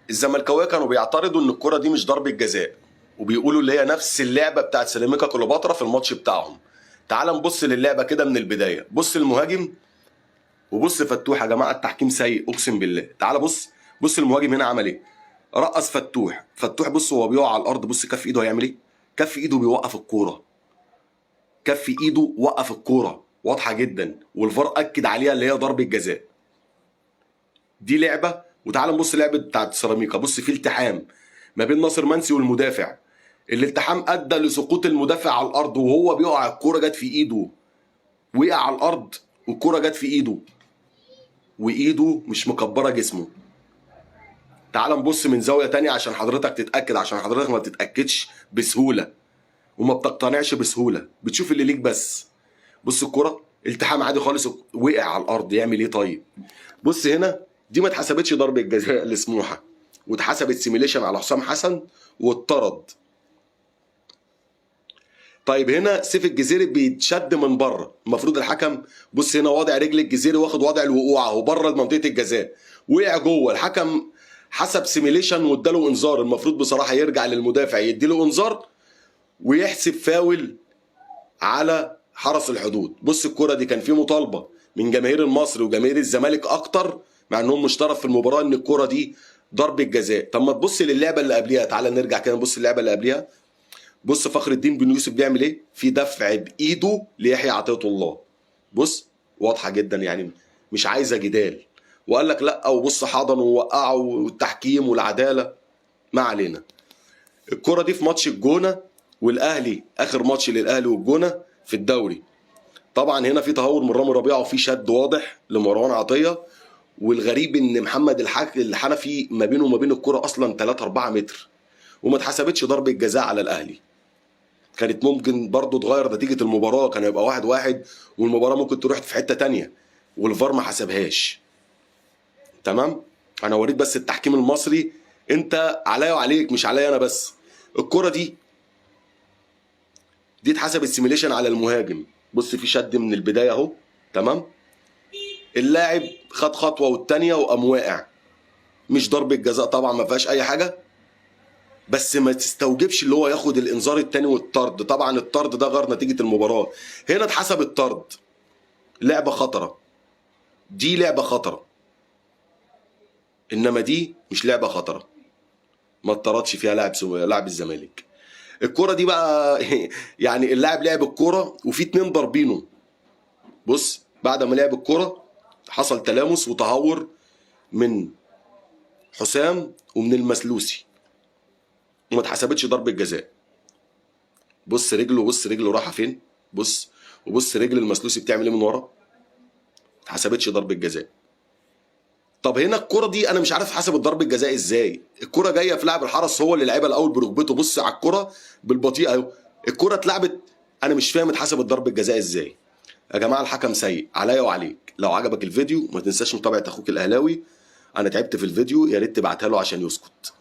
الزملكاويه كانوا بيعترضوا ان الكره دي مش ضربه جزاء، وبيقولوا اللي هي نفس اللعبه بتاعت سيراميكا كليوباترا في الماتش بتاعهم. تعال نبص للعبه كده من البدايه. بص المهاجم وبص فتوح. يا جماعه التحكيم سيء اقسم بالله. تعال بص المهاجم هنا عمل ايه. رقص فتوح بص هو بيقع على الارض. بص كف ايده هيعمل ايه. كف ايده بيوقف الكوره. كف ايده وقف الكوره واضحه جدا، والفار اكد عليها اللي هي ضربه جزاء. دي لعبه. وتعال نبص لعبه بتاعت سيراميكا. بص في التحام ما بين ناصر منسي والمدافع. الالتحام ادى لسقوط المدافع على الارض وهو بيقع الكوره جت في ايده. وقع على الارض والكوره جت في ايده، وايده مش مكبره جسمه. تعال نبص من زاويه تانية عشان حضرتك تتاكد، عشان حضرتك ما بتتاكدش بسهوله وما بتقتنعش بسهوله، بتشوف اللي ليك بس. بص الكوره التحام عادي خالص، وقع على الارض. يعمل ايه طيب؟ بص هنا دي ما اتحسبتش ضربه جزاء لسموحه، واتحسبت سيميليشن على حسام حسن واتطرد. طيب هنا سيف الجزيري بيتشد من بره. المفروض الحكم بص هنا واضع رجل الجزيري واخد وضع الوقوع اهو بره منطقه الجزاء، وقع جوه. الحكم حسب سيميليشن واداله انذار. المفروض بصراحه يرجع للمدافع يديله انذار ويحسب فاول على حرس الحدود. بص الكره دي كان في مطالبه من جماهير المصري وجماهير الزمالك اكتر، مع انهم مشترك في المباراه، ان الكره دي ضربه جزاء. طب ما تبص للعبه اللي قبليها. تعالى نرجع كده نبص اللعبه اللي قبليها. بص فخر الدين بن يوسف بيعمل ايه؟ في دفع بايده ليحيى عطيه الله. بص واضحه جدا يعني، مش عايزه جدال. وقال لك لا وبص حضن ووقعه والتحكيم والعداله. ما علينا. الكره دي في ماتش الجونه والاهلي، اخر ماتش للاهلي والجونه في الدوري. طبعا هنا في تهور من رامي ربيعه وفي شد واضح لمروان عطيه. والغريب ان محمد الحنفي ما بينه وما بين الكره اصلا 3 4 متر، وما اتحسبتش ضربه جزاء على الاهلي. كانت ممكن برضو تغير نتيجة المباراة، كان يبقى 1-1 والمباراة ممكن تروح في حتة تانية، والفار ما حسبهاش. تمام. انا وريت بس التحكيم المصري، انت عليا وعليك مش عليا انا بس. الكرة دي اتحسبت سيميليشن على المهاجم. بص في شد من البداية اهو. تمام. اللاعب خد خطوة والتانية وقام واقع. مش ضربة جزاء طبعا، ما فيهاش اي حاجة، بس ما تستوجبش اللي هو ياخد الانذار الثاني والطرد. طبعا الطرد ده غير نتيجه المباراه. هنا اتحسب الطرد. لعبه خطره. دي لعبه خطره، انما دي مش لعبه خطره. ما اتطردش فيها لاعب الزمالك. الكره دي بقى يعني اللاعب لعب الكره وفي 2 ضاربينه. بص بعد ما لعب الكره حصل تلامس وتهور من حسام ومن المسلوسي، وما اتحسبتش ضربه جزاء. بص رجله رايحه فين. بص وبص رجل المسلوسي بتعمل ايه من ورا. ما اتحسبتش ضربه جزاء. طب هنا الكره دي انا مش عارف حسب ضربه جزاء ازاي. الكره جايه في لاعب الحرس هو اللي لعبها الاول بركبته. بص على الكره بالبطيء اهو. الكره اتلعبت. انا مش فاهم اتحسبت ضربه جزاء ازاي. يا جماعه الحكم سيء عليا وعليك. لو عجبك الفيديو ما تنساش متابعه اخوك الاهلاوي. انا تعبت في الفيديو، يا ريت تبعتها له عشان يسكت.